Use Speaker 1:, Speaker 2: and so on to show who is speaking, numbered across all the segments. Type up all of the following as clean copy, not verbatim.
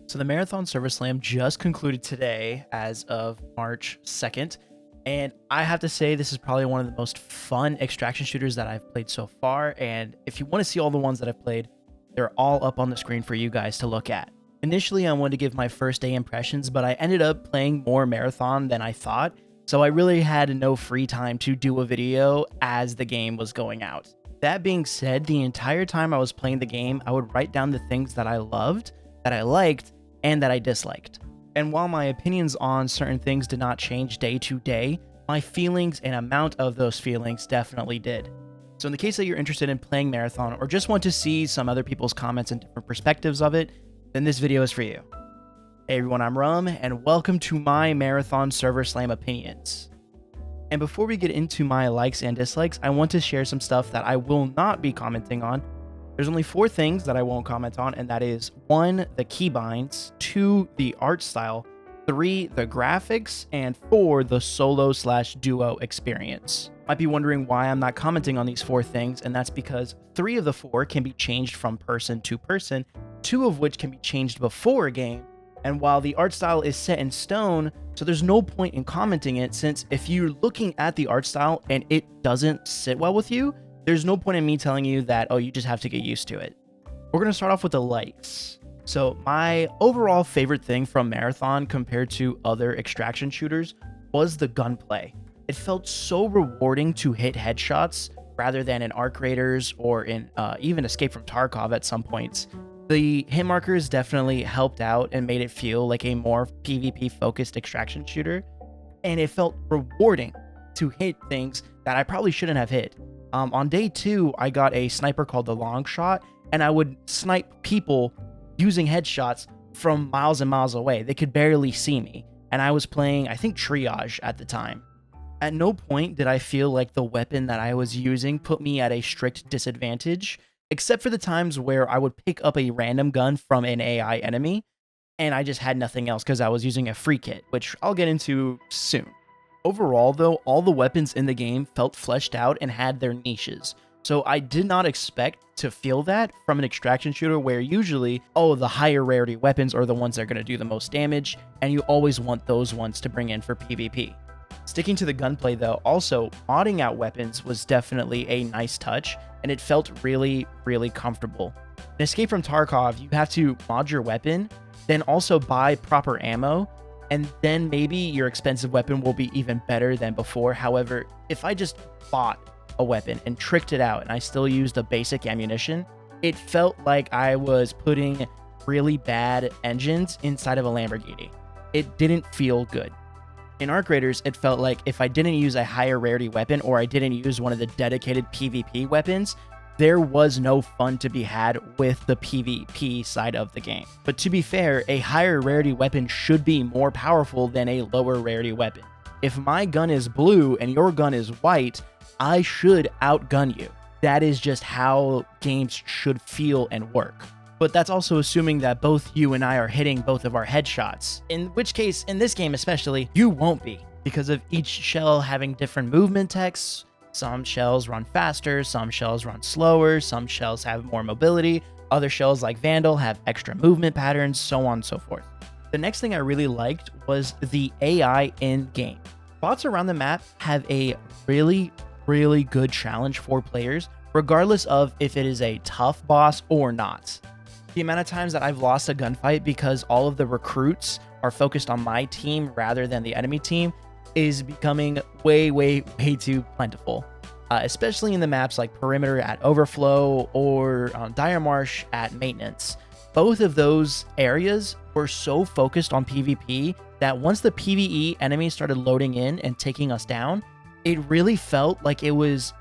Speaker 1: So the Marathon ServerSlam just concluded today as of March 2nd. And I have to say, this is probably one of the most fun extraction shooters that I've played so far. And if you want to see all the ones that I've played, they're all up on the screen for you guys to look at. Initially, I wanted to give my first day impressions, but I ended up playing more Marathon than I thought. So I really had no free time to do a video as the game was going out. That being said, the entire time I was playing the game, I would write down the things that I loved, that I liked, and that I disliked. And while my opinions on certain things did not change day to day, my feelings and amount of those feelings definitely did. So in the case that you're interested in playing Marathon or just want to see some other people's comments and different perspectives of it, then this video is for you. Hey everyone, I'm Rum, and welcome to my Marathon ServerSlam opinions. And before we get into my likes and dislikes, I want to share some stuff that I will not be commenting on. There's only 4 things that I won't comment on, and that is 1, the keybinds, 2, the art style, 3, the graphics, and 4, the solo/duo experience. Might be wondering why I'm not commenting on these 4 things, and that's because 3 of the 4 can be changed from person to person, 2 of which can be changed before a game, and while the art style is set in stone, so there's no point in commenting it, since if you're looking at the art style and it doesn't sit well with you, there's no point in me telling you that, oh, you just have to get used to it. We're going to start off with the likes. So my overall favorite thing from Marathon compared to other extraction shooters was the gunplay. It felt so rewarding to hit headshots rather than in Arc Raiders or in even Escape from Tarkov at some points. The hit markers definitely helped out and made it feel like a more PvP focused extraction shooter. And it felt rewarding to hit things that I probably shouldn't have hit. On day 2, I got a sniper called the long shot, and I would snipe people using headshots from miles and miles away. They could barely see me, and I was playing, I think, triage at the time. At no point did I feel like the weapon that I was using put me at a strict disadvantage, except for the times where I would pick up a random gun from an AI enemy, and I just had nothing else because I was using a free kit, which I'll get into soon. Overall, though, all the weapons in the game felt fleshed out and had their niches. So I did not expect to feel that from an extraction shooter where usually, oh, the higher rarity weapons are the ones that are going to do the most damage, and you always want those ones to bring in for PvP. Sticking to the gunplay, though, also modding out weapons was definitely a nice touch, and it felt really, really comfortable. In Escape from Tarkov, you have to mod your weapon, then also buy proper ammo, and then maybe your expensive weapon will be even better than before. However, if I just bought a weapon and tricked it out and I still used the basic ammunition, it felt like I was putting really bad engines inside of a Lamborghini. It didn't feel good. In Arc Raiders, it felt like if I didn't use a higher rarity weapon or I didn't use one of the dedicated PvP weapons, there was no fun to be had with the PvP side of the game. But to be fair, a higher rarity weapon should be more powerful than a lower rarity weapon. If my gun is blue and your gun is white, I should outgun you. That is just how games should feel and work. But that's also assuming that both you and I are hitting both of our headshots. In which case, in this game especially, you won't be, because of each shell having different movement texts. Some shells run faster, some shells run slower, some shells have more mobility, other shells like Vandal have extra movement patterns, so on and so forth. The next thing I really liked was the AI in-game. Bots around the map have a really, really good challenge for players, regardless of if it is a tough boss or not. The amount of times that I've lost a gunfight because all of the recruits are focused on my team rather than the enemy team is becoming way too plentiful, especially in the maps like Perimeter at Overflow or Dire Marsh at Maintenance. Both of those areas were so focused on PvP that once the PvE enemies started loading in and taking us down, it really felt like it was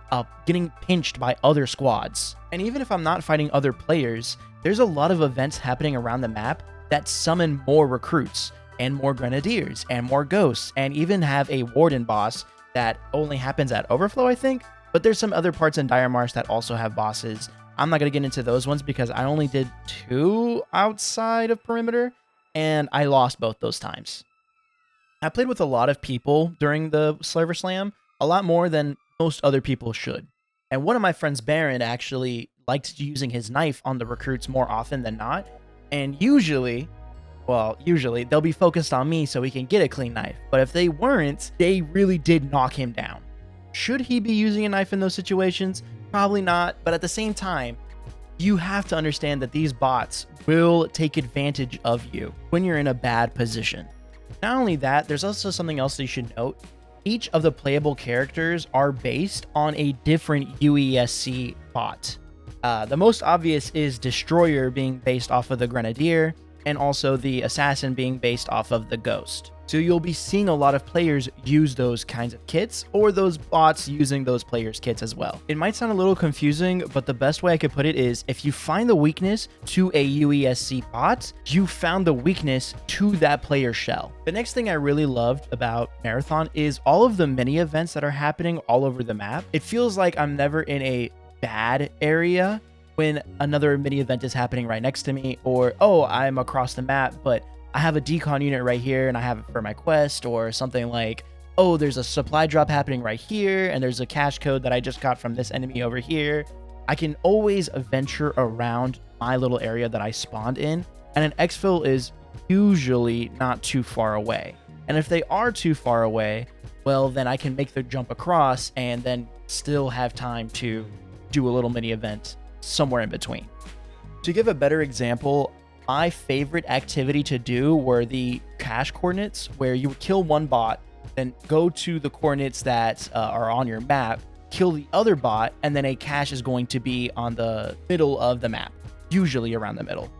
Speaker 1: getting pinched by other squads. And even if I'm not fighting other players, there's a lot of events happening around the map that summon more recruits and more grenadiers and more ghosts, and even have a warden boss that only happens at Overflow, I think. But there's some other parts in Dire Marsh that also have bosses. I'm not going to get into those ones because I only did 2 outside of Perimeter, and I lost both those times. I played with a lot of people during the ServerSlam, a lot more than most other people should. And one of my friends, Baron, actually liked using his knife on the recruits more often than not. And usually, well, usually they'll be focused on me so he can get a clean knife. But if they weren't, they really did knock him down. Should he be using a knife in those situations? Probably not. But at the same time, you have to understand that these bots will take advantage of you when you're in a bad position. Not only that, there's also something else that you should note. Each of the playable characters are based on a different UESC bot. The most obvious is Destroyer being based off of the Grenadier, and also the Assassin being based off of the Ghost. So you'll be seeing a lot of players use those kinds of kits, or those bots using those players' kits as well. It might sound a little confusing, but the best way I could put it is, if you find the weakness to a UESC bot, you found the weakness to that player shell. The next thing I really loved about Marathon is all of the mini events that are happening all over the map. It feels like I'm never in a bad area when another mini event is happening right next to me, or, oh, I'm across the map, but I have a decon unit right here and I have it for my quest, or something like, oh, there's a supply drop happening right here and there's a cache code that I just got from this enemy over here. I can always venture around my little area that I spawned in, and an exfil is usually not too far away. And if they are too far away, well, then I can make the jump across and then still have time to do a little mini event somewhere in between. To give a better example, my favorite activity to do were the cache coordinates, where you would kill one bot, then go to the coordinates that are on your map, kill the other bot, and then a cache is going to be on the middle of the map, usually around the middle.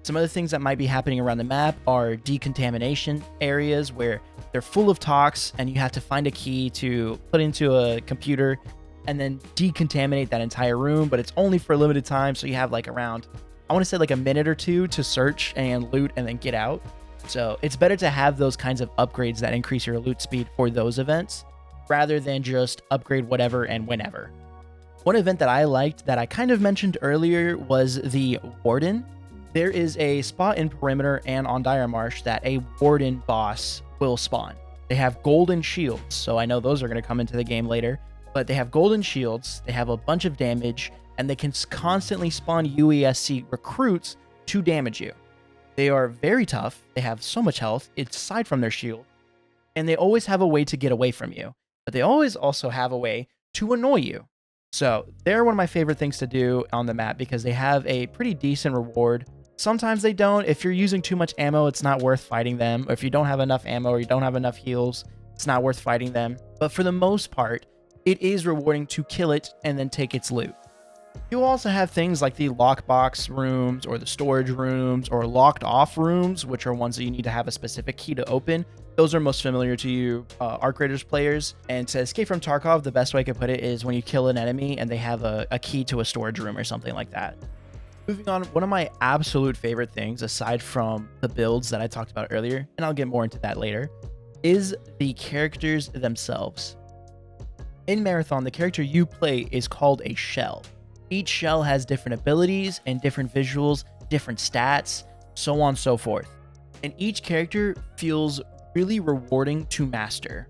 Speaker 1: Some other things that might be happening around the map are decontamination areas where they're full of tox and you have to find a key to put into a computer and then decontaminate that entire room, but it's only for a limited time, so you have like around, I want to say like a minute or two to search and loot and then get out. So it's better to have those kinds of upgrades that increase your loot speed for those events rather than just upgrade whatever and whenever. One event that I liked that I kind of mentioned earlier was the Warden. There is a spot in Perimeter and on Dire Marsh that a Warden boss will spawn. They have golden shields, so I know those are going to come into the game later, but they have golden shields, they have a bunch of damage, and they can constantly spawn UESC recruits to damage you. They are very tough, they have so much health, aside from their shield, and they always have a way to get away from you, but they always also have a way to annoy you. So they're one of my favorite things to do on the map because they have a pretty decent reward. Sometimes they don't. If you're using too much ammo, it's not worth fighting them. Or if you don't have enough ammo or you don't have enough heals, it's not worth fighting them. But for the most part, it is rewarding to kill it and then take its loot. You also have things like the lockbox rooms or the storage rooms or locked off rooms, which are ones that you need to have a specific key to open. Those are most familiar to you Arc Raiders players. And to escape from Tarkov, the best way I could put it is when you kill an enemy and they have a key to a storage room or something like that. Moving on, one of my absolute favorite things, aside from the builds that I talked about earlier, and I'll get more into that later, is the characters themselves. In Marathon, the character you play is called a shell. Each shell has different abilities and different visuals, different stats, so on and so forth. And each character feels really rewarding to master.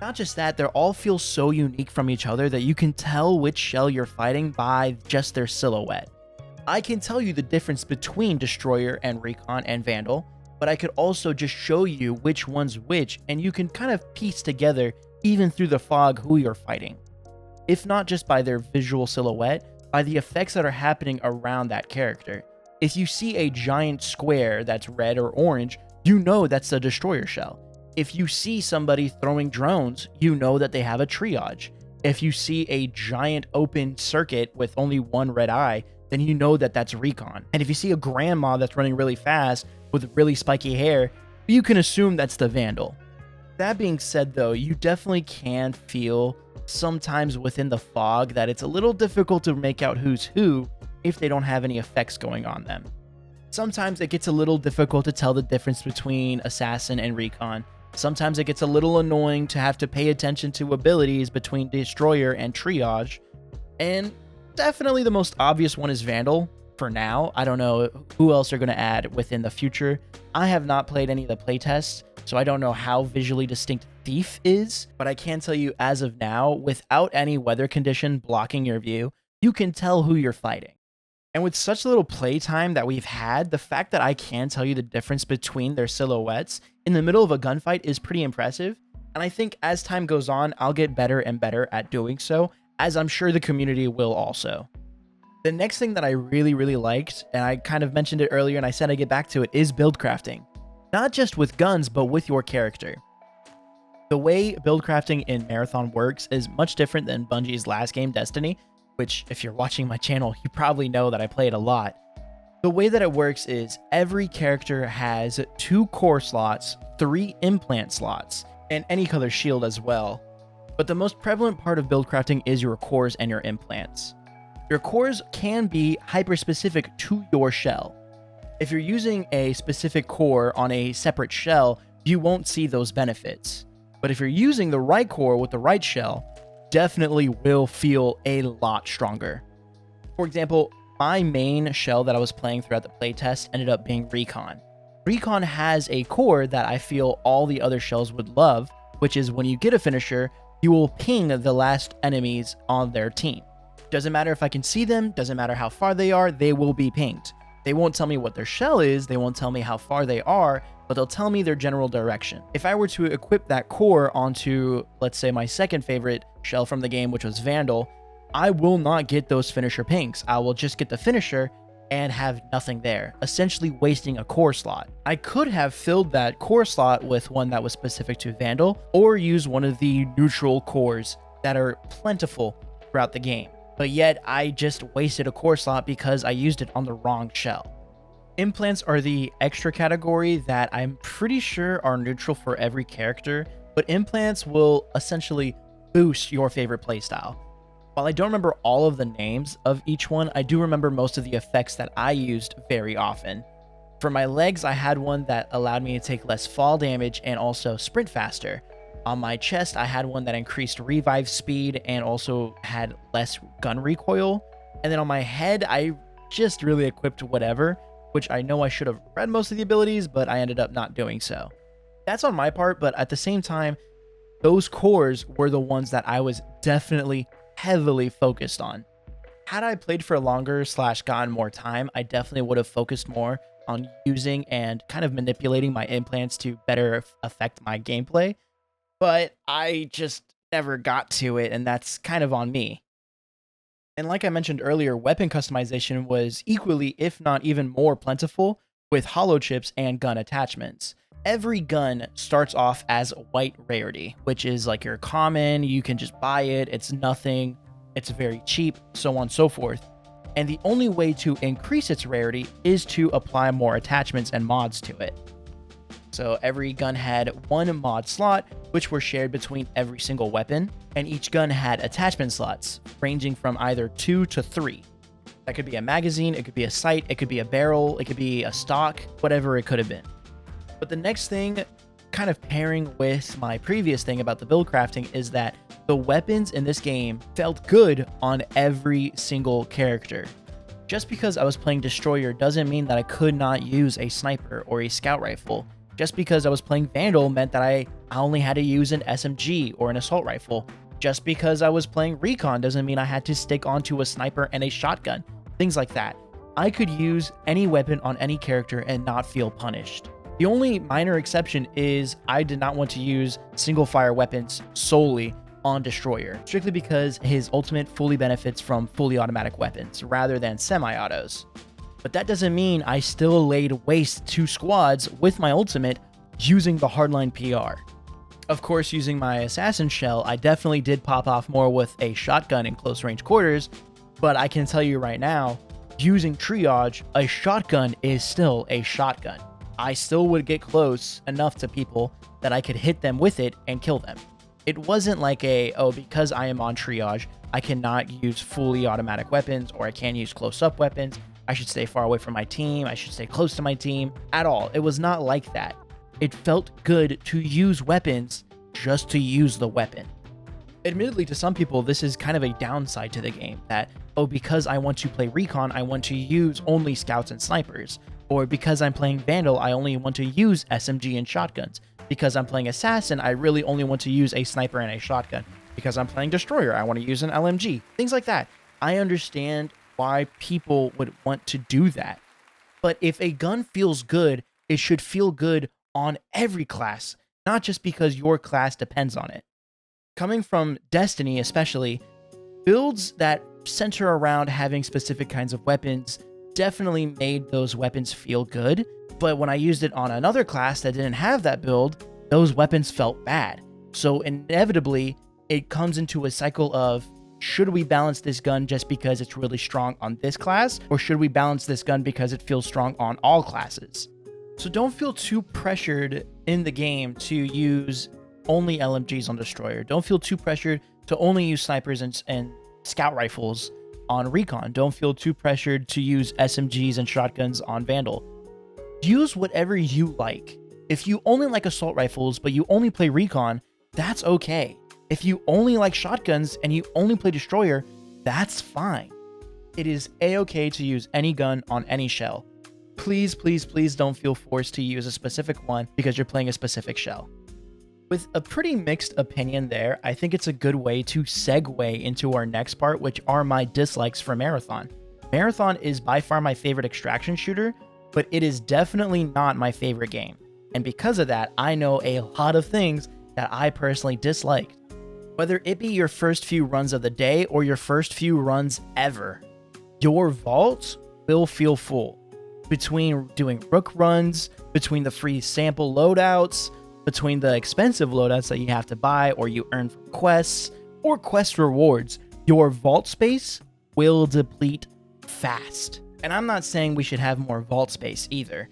Speaker 1: Not just that, they all feel so unique from each other that you can tell which shell you're fighting by just their silhouette. I can tell you the difference between Destroyer and Recon and Vandal, but I could also just show you which one's which, and you can kind of piece together, even through the fog, who you're fighting. If not just by their visual silhouette, by the effects that are happening around that character. If you see a giant square that's red or orange, you know that's the Destroyer shell. If you see somebody throwing drones, you know that they have a triage. If you see a giant open circuit with only one red eye, then you know that that's Recon. And if you see a grandma that's running really fast with really spiky hair, you can assume that's the Vandal. That being said though, you definitely can feel sometimes within the fog that it's a little difficult to make out who's who if they don't have any effects going on them. Sometimes it gets a little difficult to tell the difference between Assassin and Recon. Sometimes it gets a little annoying to have to pay attention to abilities between Destroyer and Triage. And definitely the most obvious one is Vandal for now. I don't know who else they're going to add within the future. I have not played any of the playtests, so I don't know how visually distinct Thief is, but I can tell you as of now, without any weather condition blocking your view, you can tell who you're fighting. And with such little playtime that we've had, the fact that I can tell you the difference between their silhouettes in the middle of a gunfight is pretty impressive. And I think as time goes on, I'll get better and better at doing so, as I'm sure the community will also. The next thing that I really, really liked, and I kind of mentioned it earlier and I said I'd get back to it, is build crafting. Not just with guns, but with your character. The way build crafting in Marathon works is much different than Bungie's last game, Destiny, which if you're watching my channel, you probably know that I play it a lot. The way that it works is every character has 2 core slots, 3 implant slots, and any color shield as well. But the most prevalent part of build crafting is your cores and your implants. Your cores can be hyper-specific to your shell. If you're using a specific core on a separate shell, you won't see those benefits. But if you're using the right core with the right shell, definitely will feel a lot stronger. For example, my main shell that I was playing throughout the playtest ended up being Recon. Recon has a core that I feel all the other shells would love, which is when you get a finisher, you will ping the last enemies on their team. Doesn't matter if I can see them, doesn't matter how far they are, they will be pinged. They won't tell me what their shell is, they won't tell me how far they are, but they'll tell me their general direction. If I were to equip that core onto, let's say, my second favorite shell from the game, which was Vandal, I will not get those finisher pings. I will just get the finisher and have nothing there, essentially wasting a core slot. I could have filled that core slot with one that was specific to Vandal, or use one of the neutral cores that are plentiful throughout the game. But yet I just wasted a core slot because I used it on the wrong shell. Implants are the extra category that I'm pretty sure are neutral for every character, but implants will essentially boost your favorite playstyle. While I don't remember all of the names of each one, I do remember most of the effects that I used very often. For my legs, I had one that allowed me to take less fall damage and also sprint faster. On my chest, I had one that increased revive speed and also had less gun recoil. And then on my head, I just really equipped whatever, which I know I should have read most of the abilities, but I ended up not doing so. That's on my part, but at the same time, those cores were the ones that I was definitely heavily focused on. Had I played for longer / gotten more time, I definitely would have focused more on using and kind of manipulating my implants to better affect my gameplay. But I just never got to it, and that's kind of on me. And like I mentioned earlier, weapon customization was equally, if not even more plentiful, with holo chips and gun attachments. Every gun starts off as white rarity, which is like your common, you can just buy it, it's nothing, it's very cheap, so on and so forth. And the only way to increase its rarity is to apply more attachments and mods to it. So every gun had 1 mod slot, which were shared between every single weapon, and each gun had attachment slots, ranging from either 2 to 3. That could be a magazine, it could be a sight, it could be a barrel, it could be a stock, whatever it could have been. But the next thing, kind of pairing with my previous thing about the build crafting, is that the weapons in this game felt good on every single character. Just because I was playing Destroyer doesn't mean that I could not use a sniper or a scout rifle. Just because I was playing Vandal meant that I only had to use an SMG or an assault rifle. Just because I was playing Recon doesn't mean I had to stick onto a sniper and a shotgun. Things like that. I could use any weapon on any character and not feel punished. The only minor exception is I did not want to use single fire weapons solely on Destroyer, strictly because his ultimate fully benefits from fully automatic weapons rather than semi-autos. But that doesn't mean I still laid waste to squads with my ultimate using the hardline PR. Of course, using my assassin shell, I definitely did pop off more with a shotgun in close range quarters, but I can tell you right now, using triage, a shotgun is still a shotgun. I still would get close enough to people that I could hit them with it and kill them. It wasn't like because I am on triage, I cannot use fully automatic weapons or I can't use close-up weapons. I should stay far away from my team. I should stay close to my team. At all. It was not like that. It felt good to use weapons just to use the weapon. Admittedly, to some people, this is kind of a downside to the game, that, because I want to play Recon, I want to use only scouts and snipers. Or because I'm playing Vandal, I only want to use SMG and shotguns. Because I'm playing Assassin, I really only want to use a sniper and a shotgun. Because I'm playing Destroyer, I want to use an LMG. Things like that. I understand why people would want to do that. But if a gun feels good, it should feel good on every class, not just because your class depends on it. Coming from Destiny, especially, builds that center around having specific kinds of weapons definitely made those weapons feel good. But when I used it on another class that didn't have that build, those weapons felt bad. So inevitably, it comes into a cycle of, should we balance this gun just because it's really strong on this class? Or should we balance this gun because it feels strong on all classes? So don't feel too pressured in the game to use only LMGs on Destroyer. Don't feel too pressured to only use snipers and scout rifles on Recon. Don't feel too pressured to use SMGs and shotguns on Vandal. Use whatever you like. If you only like assault rifles, but you only play Recon, that's okay. If you only like shotguns and you only play Destroyer, that's fine. It is a-okay to use any gun on any shell. Please, please, please don't feel forced to use a specific one because you're playing a specific shell. With a pretty mixed opinion there, I think it's a good way to segue into our next part, which are my dislikes for Marathon. Marathon is by far my favorite extraction shooter, but it is definitely not my favorite game. And because of that, I know a lot of things that I personally disliked. Whether it be your first few runs of the day or your first few runs ever, your vaults will feel full. Between doing rook runs, between the free sample loadouts, between the expensive loadouts that you have to buy or you earn from quests or quest rewards, your vault space will deplete fast. And I'm not saying we should have more vault space either.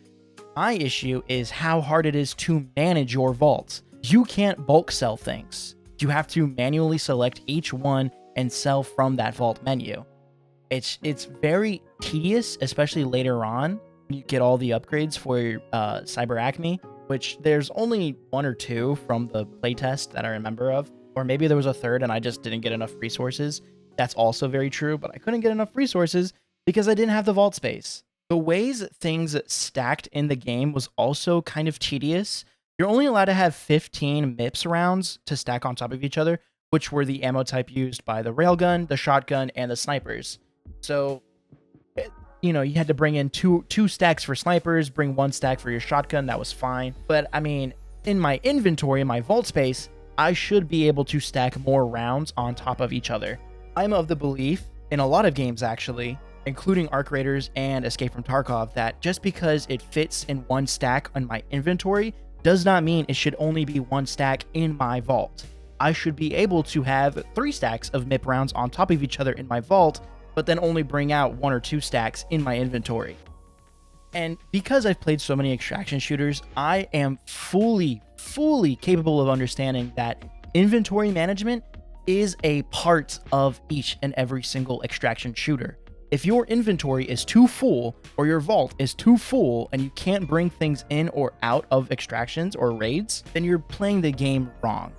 Speaker 1: My issue is how hard it is to manage your vaults. You can't bulk sell things. You have to manually select each one and sell from that vault menu. It's very tedious, especially later on. You get all the upgrades for Cyber Acme, which there's only one or two from the playtest that I remember of. Or maybe there was a third and I just didn't get enough resources. That's also very true, but I couldn't get enough resources because I didn't have the vault space. The ways things stacked in the game was also kind of tedious. You're only allowed to have 15 MIPS rounds to stack on top of each other, which were the ammo type used by the railgun, the shotgun, and the snipers. So, you had to bring in two stacks for snipers, bring one stack for your shotgun. That was fine. But I mean, in my inventory, in my vault space, I should be able to stack more rounds on top of each other. I'm of the belief, in a lot of games actually, including Arc Raiders and Escape from Tarkov, that just because it fits in one stack on my inventory does not mean it should only be one stack in my vault. I should be able to have 3 stacks of MIP rounds on top of each other in my vault, but then only bring out 1 or 2 stacks in my inventory. And because I've played so many extraction shooters, I am fully capable of understanding that inventory management is a part of each and every single extraction shooter. If your inventory is too full or your vault is too full and you can't bring things in or out of extractions or raids, then you're playing the game wrong.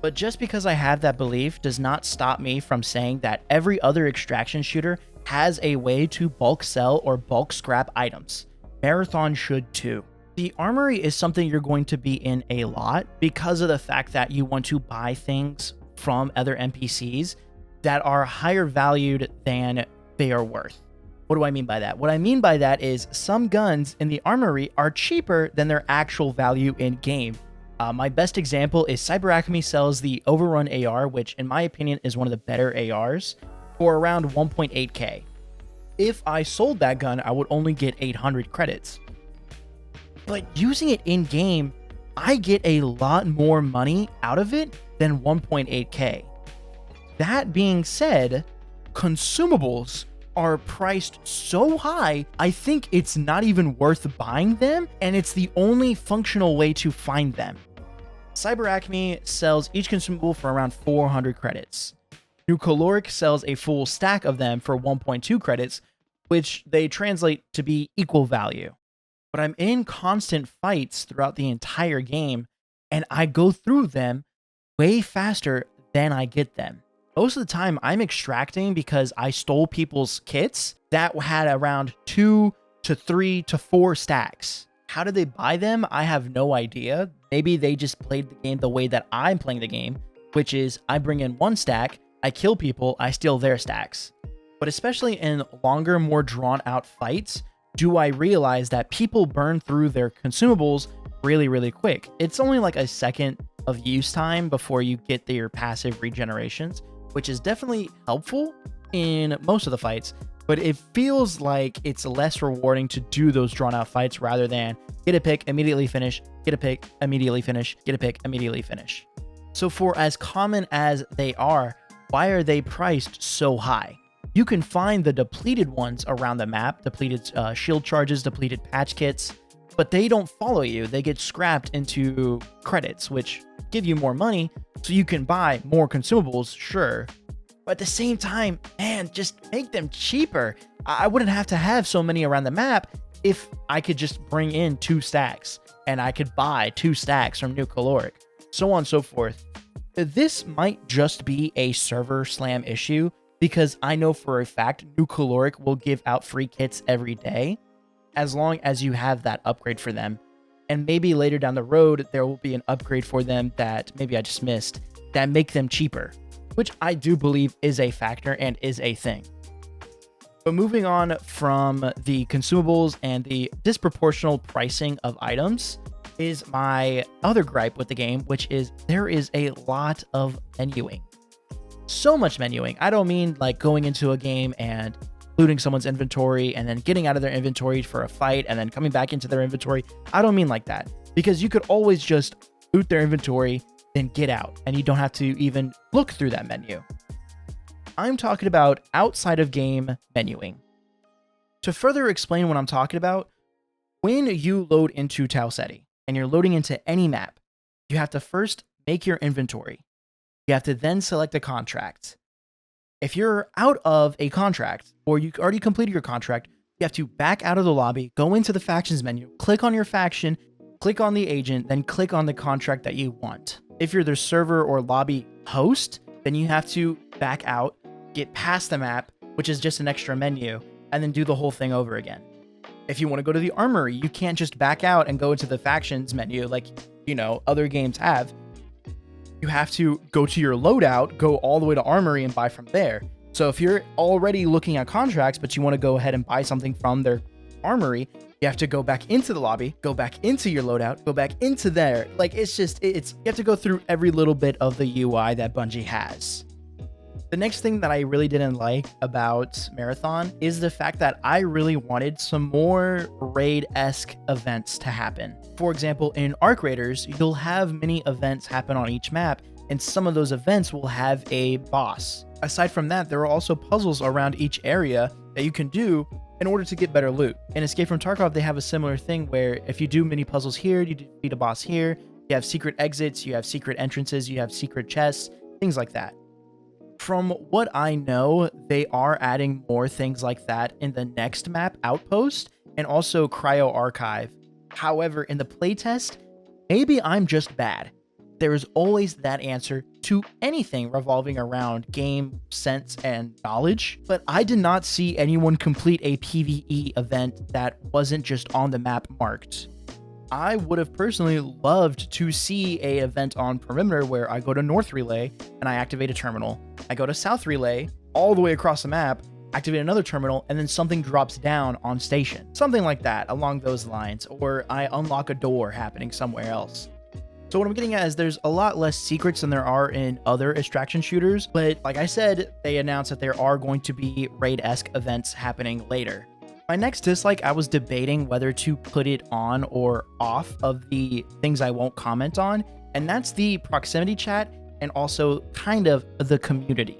Speaker 1: But just because I have that belief does not stop me from saying that every other extraction shooter has a way to bulk sell or bulk scrap items. Marathon should too. The armory is something you're going to be in a lot because of the fact that you want to buy things from other NPCs that are higher valued than they are worth. What do I mean by that? What I mean by that is some guns in the armory are cheaper than their actual value in game. My best example is Cyber Acme sells the Overrun AR, which in my opinion is one of the better ARs, for around 1.8k. If I sold that gun, I would only get 800 credits. But using it in game, I get a lot more money out of it than 1.8k. That being said, consumables are priced so high, I think it's not even worth buying them, and it's the only functional way to find them. Cyber Acme sells each consumable for around 400 credits. New Caloric sells a full stack of them for 1.2 credits, which they translate to be equal value. But I'm in constant fights throughout the entire game, and I go through them way faster than I get them. Most of the time, I'm extracting because I stole people's kits that had around 2 to 3 to 4 stacks. How did they buy them? I have no idea. Maybe they just played the game the way that I'm playing the game, which is I bring in 1 stack, I kill people, I steal their stacks. But especially in longer, more drawn out fights, do I realize that people burn through their consumables really, really quick. It's only like a second of use time before you get your passive regenerations, which is definitely helpful in most of the fights, but it feels like it's less rewarding to do those drawn out fights rather than get a pick, immediately finish, get a pick, immediately finish, get a pick, immediately finish. So for as common as they are, why are they priced so high? You can find the depleted ones around the map, depleted shield charges, depleted patch kits, but they don't follow you. They get scrapped into credits, which give you more money so you can buy more consumables, sure. But at the same time, man, just make them cheaper. I wouldn't have to have so many around the map if I could just bring in 2 stacks and I could buy 2 stacks from New Caloric, so on and so forth. This might just be a ServerSlam issue because I know for a fact New Caloric will give out free kits every day as long as you have that upgrade for them. And maybe later down the road, there will be an upgrade for them that maybe I just missed that make them cheaper, which I do believe is a factor and is a thing. But moving on from the consumables and the disproportional pricing of items is my other gripe with the game, which is there is a lot of menuing. So much menuing. I don't mean like going into a game and looting someone's inventory and then getting out of their inventory for a fight and then coming back into their inventory. I don't mean like that, because you could always just loot their inventory, then get out, and you don't have to even look through that menu. I'm talking about outside of game menuing. To further explain what I'm talking about, when you load into Tau Ceti and you're loading into any map, you have to first make your inventory. You have to then select a contract. If you're out of a contract or you already completed your contract, you have to back out of the lobby, go into the factions menu, click on your faction, click on the agent, then click on the contract that you want. If you're the server or lobby host, then you have to back out, get past the map, which is just an extra menu, and then do the whole thing over again. If you want to go to the armory, you can't just back out and go into the factions menu like, other games have. You have to go to your loadout, go all the way to armory and buy from there. So if you're already looking at contracts, but you want to go ahead and buy something from their armory, you have to go back into the lobby, go back into your loadout, go back into there. Like, you have to go through every little bit of the UI that Bungie has. The next thing that I really didn't like about Marathon is the fact that I really wanted some more raid-esque events to happen. For example, in Arc Raiders, you'll have many events happen on each map, and some of those events will have a boss. Aside from that, there are also puzzles around each area that you can do in order to get better loot. In Escape from Tarkov, they have a similar thing where if you do mini puzzles here, you defeat a boss here, you have secret exits, you have secret entrances, you have secret chests, things like that. From what I know, they are adding more things like that in the next map, Outpost, and also Cryo Archive. However, in the playtest, maybe I'm just bad. There is always that answer to anything revolving around game sense and knowledge, but I did not see anyone complete a PvE event that wasn't just on the map marked. I would have personally loved to see a event on Perimeter where I go to North Relay and I activate a terminal. I go to South Relay all the way across the map, activate another terminal, and then something drops down on station. Something like that along those lines, or I unlock a door happening somewhere else. So what I'm getting at is there's a lot less secrets than there are in other extraction shooters, but like I said, they announced that there are going to be raid-esque events happening later. My next dislike, I was debating whether to put it on or off of the things I won't comment on, and that's the proximity chat and also kind of the community.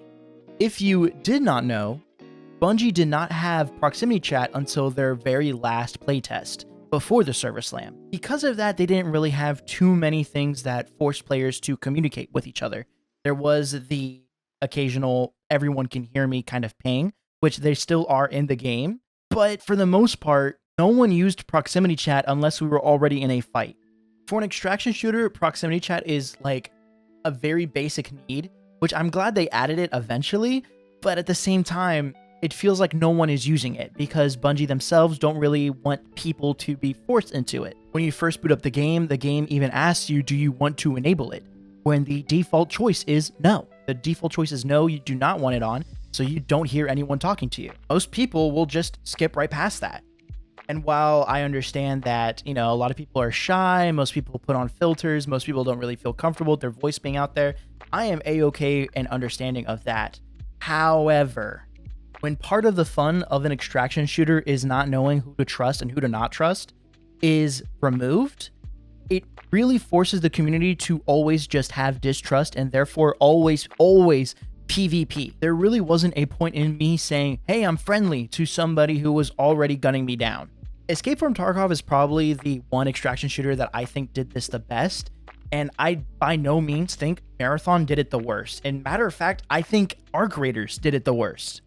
Speaker 1: If you did not know, Bungie did not have proximity chat until their very last playtest, before the ServerSlam. Because of that, they didn't really have too many things that forced players to communicate with each other. There was the occasional everyone can hear me kind of ping, which they still are in the game. But for the most part, no one used proximity chat unless we were already in a fight. For an extraction shooter, proximity chat is like a very basic need, which I'm glad they added it eventually, but at the same time, it feels like no one is using it because Bungie themselves don't really want people to be forced into it. When you first boot up the game even asks you, do you want to enable it? When the default choice is no. The default choice is no, you do not want it on. so you don't hear anyone talking to you. Most people will just skip right past that. And while I understand that, you know, a lot of people are shy, most people put on filters, most people don't really feel comfortable with their voice being out there, I am a-okay and understanding of that. However, when part of the fun of an extraction shooter is not knowing who to trust and who to not trust is removed, it really forces the community to always just have distrust and therefore always PvP. There really wasn't a point in me saying, hey, I'm friendly to somebody who was already gunning me down. Escape from Tarkov is probably the one extraction shooter that I think did this the best, and I by no means think Marathon did it the worst. And matter of fact, I think Arc Raiders did it the worst.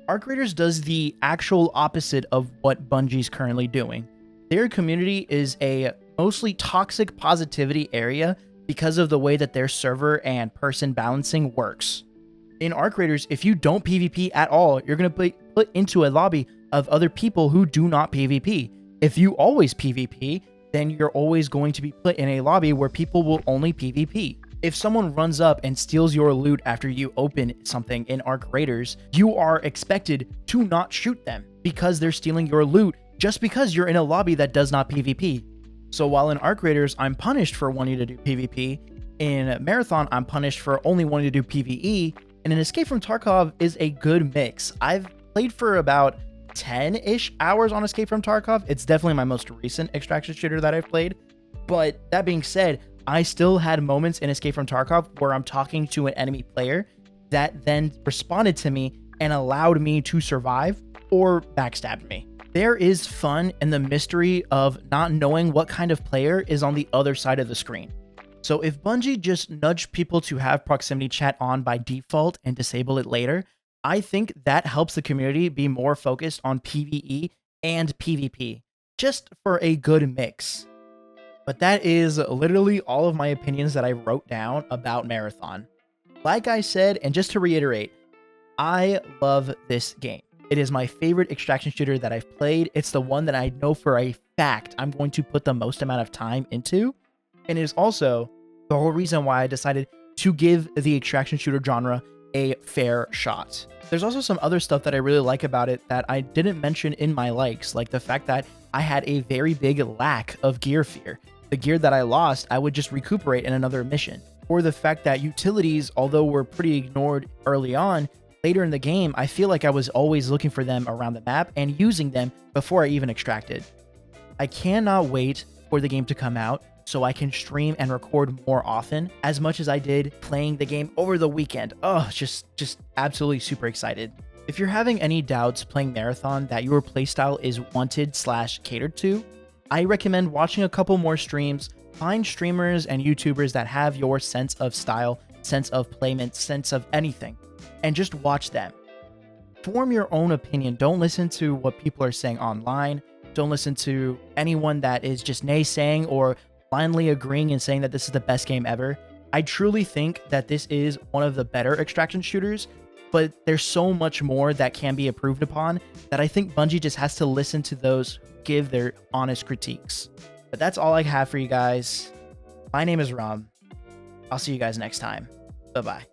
Speaker 1: Arc Raiders does the actual opposite of what Bungie's currently doing. Their community is a mostly toxic positivity area because of the way that their server and person balancing works. In Arc Raiders, if you don't PvP at all, you're going to be put into a lobby of other people who do not PvP. If you always PvP, then you're always going to be put in a lobby where people will only PvP. If someone runs up and steals your loot after you open something in Arc Raiders, you are expected to not shoot them because they're stealing your loot just because you're in a lobby that does not PvP. So while in Arc Raiders, I'm punished for wanting to do PvP, in Marathon, I'm punished for only wanting to do PvE, and in Escape from Tarkov is a good mix. I've played for about 10-ish hours on Escape from Tarkov. It's definitely my most recent extraction shooter that I've played. But that being said, I still had moments in Escape from Tarkov where I'm talking to an enemy player that then responded to me and allowed me to survive or backstabbed me. There is fun in the mystery of not knowing what kind of player is on the other side of the screen. So if Bungie just nudged people to have proximity chat on by default and disable it later, I think that helps the community be more focused on PvE and PvP, just for a good mix. But that is literally all of my opinions that I wrote down about Marathon. Like I said, and just to reiterate, I love this game. It is my favorite extraction shooter that I've played. It's the one that I know for a fact I'm going to put the most amount of time into. And it is also the whole reason why I decided to give the extraction shooter genre a fair shot. There's also some other stuff that I really like about it that I didn't mention in my likes, like the fact that I had a very big lack of gear fear. The gear that I lost, I would just recuperate in another mission. Or the fact that utilities, although were pretty ignored early on, later in the game, I feel like I was always looking for them around the map and using them before I even extracted. I cannot wait for the game to come out so I can stream and record more often, as much as I did playing the game over the weekend. Oh, just absolutely super excited. If you're having any doubts playing Marathon that your playstyle is wanted/catered to, I recommend watching a couple more streams. Find streamers and YouTubers that have your sense of style, sense of playment, sense of anything, and just watch them. Form your own opinion. Don't listen to what people are saying online. Don't listen to anyone that is just naysaying or blindly agreeing and saying that this is the best game ever. I truly think that this is one of the better extraction shooters, but there's so much more that can be improved upon that I think Bungie just has to listen to those who give their honest critiques. But that's all I have for you guys. My name is Ram. I'll see you guys next time. Bye-bye.